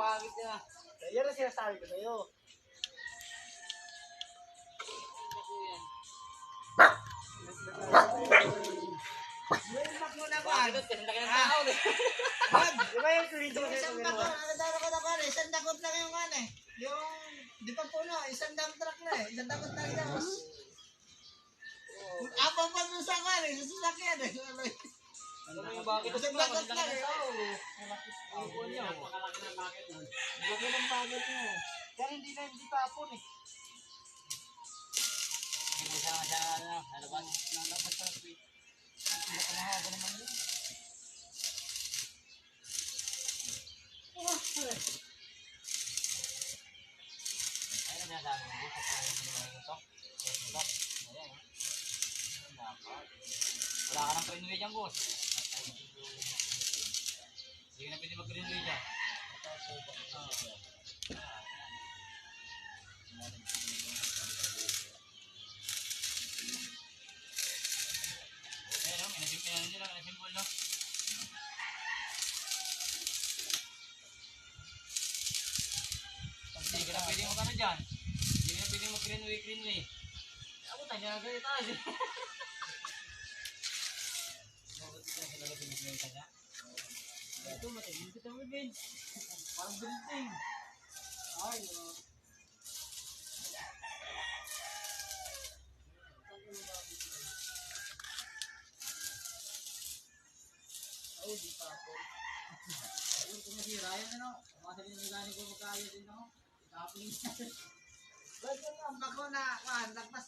pangit niya. Yan ang sinasabi ko sa'yo. Imbak mo na ba? Kasi laki ng tao. Di ba yung tuwito ko Isang sa'yo? dakot, nakadara ko na pala, isang dakot lang yung ano eh. Yung, di pa puno, isang dump truck na eh. Isang dakot lang yun. Apa pa dun sa kan eh, sa sasakyan eh. Bakit Isang dakot lang eh. ang buwan niya? Napakalaki ng bakit nun. Laki ng bagat mo. Kaya hindi tapon eh. Hindi siya nalabas. Nalabas sa sweet. Hindi ka mahaba naman yun. Ayun na sabi mo. Sa kanya ito. Ito. Ayan. Dapat. Wala ka ng greenway dyan, boss. Hindi ka na pwede mag-greenway dyan. Ayan, minasimbol, no? Hindi ka na pwede mag-ano dyan. Hindi ka na pwede mag-greenway. Ako tayo na ganito tayo. Bakit ito sa lagot yung greenway kanya? Ito, matagin kita mo, Ben. Parang building. Ay, no. Ay, di pa ako. Ayun, kung masira yan, ano? Mga sabihin ng ilanin ko magkaya din ako. Tapos Ba't yung ambak ko na, lagpas